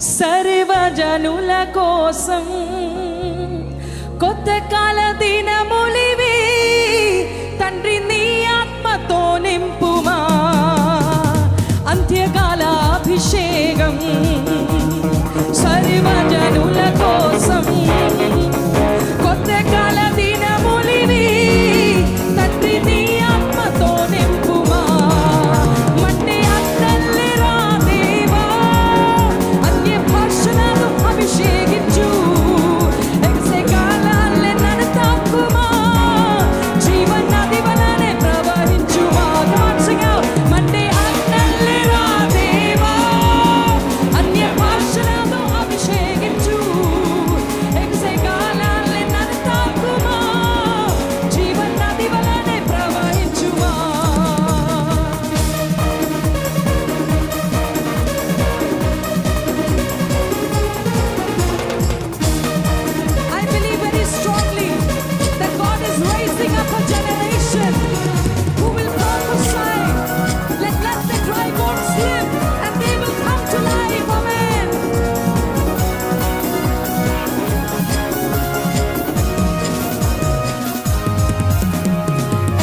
సర్వజనుల కోసం కొత్త కాల దినములివి తండ్రి నీ ఆత్మతో నింపుమా అంత్యకాల అభిషేకం సర్వజనుల కోసం కొత్త కాల దినములివి తండ్రి నీ ఆత్మతో నింపుమా మట్టి అత్తల్లిరా దేవా అన్య భాషలను అభిషేకించు ఎగసే కాలాలే నన్ను తాకుమా జీవన నది వలనే ప్రవహించుమా మట్టి అత్తల్లిరా దేవా అన్య భాషలను అభిషేకించు ఎగసే కాలాలే నన్ను తాకుమా జీవన నది వలనే ప్రవహించుమా I believe very strongly that God is raising up a generation who will prophesy. Let the dry bones live and they will come to life. Amen.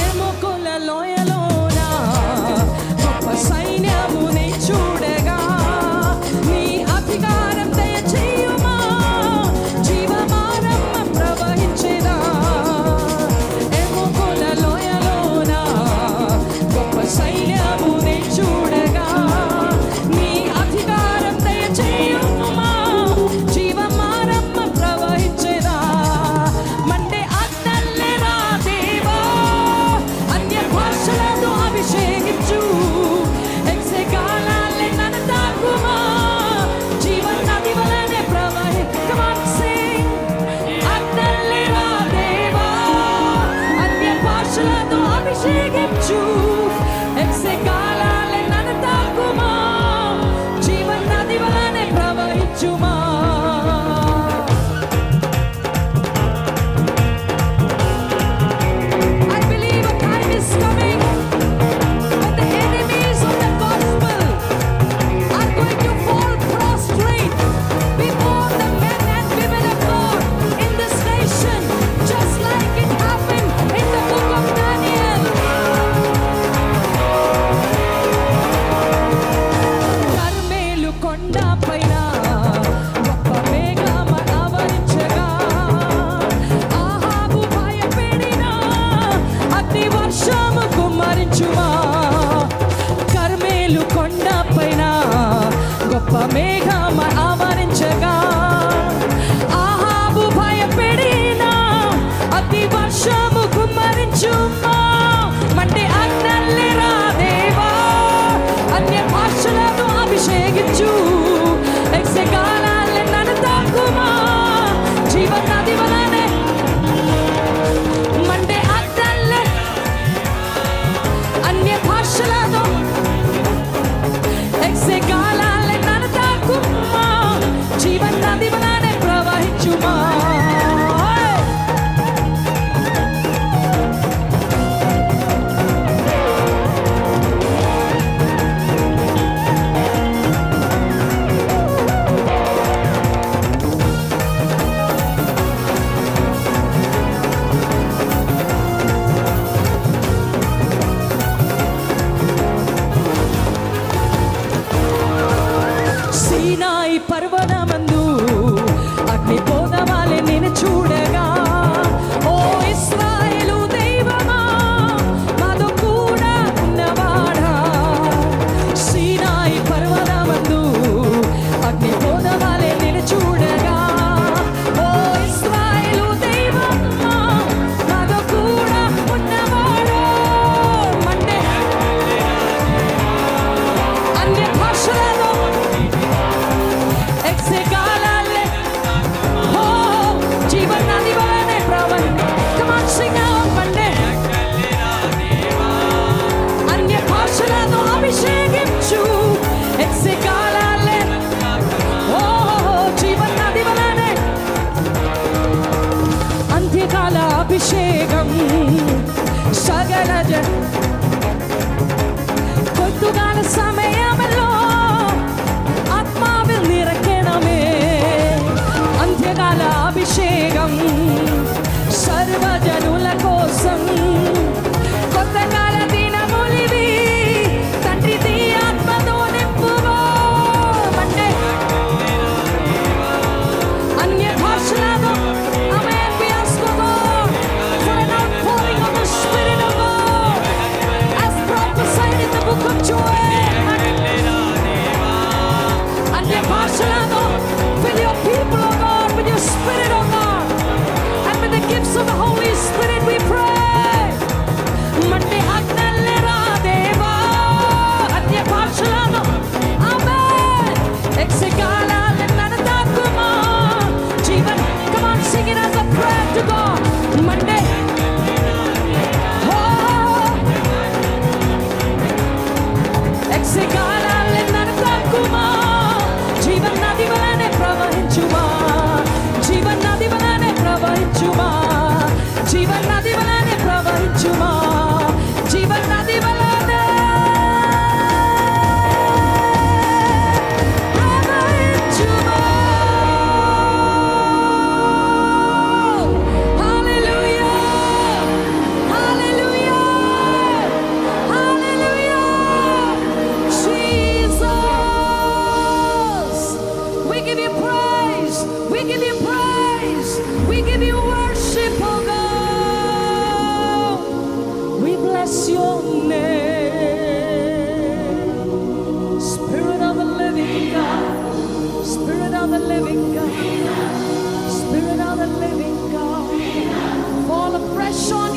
ఎముకల లోయలోన గొప్ప సైన్యముని చూడగా నీ అధికారం దయచేయుమా జీవమారమ్మ ప్రవహించేదా ఎముకల లోయలోన గొప్ప సైన్యముని చూడగా నీ అధికారం దయచేయుమా జీవమారమ్మ ప్రవహించేదా మండే అత్తల్లేరా దేవా అన్య భాషలతో అభిషేకించు ఎక్సే కాలాలే నన్ను తాకుమా జీవన నది వలనే Come on, sing. అత్తల్లేరా దేవా అన్య భాషలతో అభిషేకించు ఎక్సే కాలాలే నన్ను తాకుమా జీవన నది వలనే ప్రవహించుమా I believe a time is coming when the enemies of the gospel are going to fall prostrate before the men and women of God in this nation, just like it happened in the book of Daniel. Carmel కొండ పైన గొప్ప మేఘం ఆవరించగా ఆహాబు భయపడినా అగ్ని వర్షము కుమ్మరించుమా కర్మేలు కొండ పైన గొప్ప మేఘం ఆవరించగా ఆహాబు భయపడినా అగ్ని వర్షము కుమ్మరించుమా మంటే అన్నల్లిరా దేవా అన్య భాషలను అభిషేకించు ఎక్సే కాలాలే నన్ను తాకుమా జీవన నది వలనే మండే అత్తల్లే అన్య భాషలతో ఎక్సే కాలాలే నన్ను తాకుమా జీవన నది వలనే ప్రవహించుమా సీనాయి పర్వతమందు అగ్ని పోగవాలే నేను చూడగా ఓ ఇశ్రాయేలు దైవమా మాతో కూడా ఉన్నవాడా సీనాయి పర్వతమందు అగ్ని పోగవాలే నేను చూడగా ఓ ఇశ్రాయేలు దైవమా మాతో కూడా ఉన్నవాడా మండే అన్య భాషలలో ఎక్సే కాలాలే జీవన నది వలనే of the living God, Spirit of the living God, fall afresh on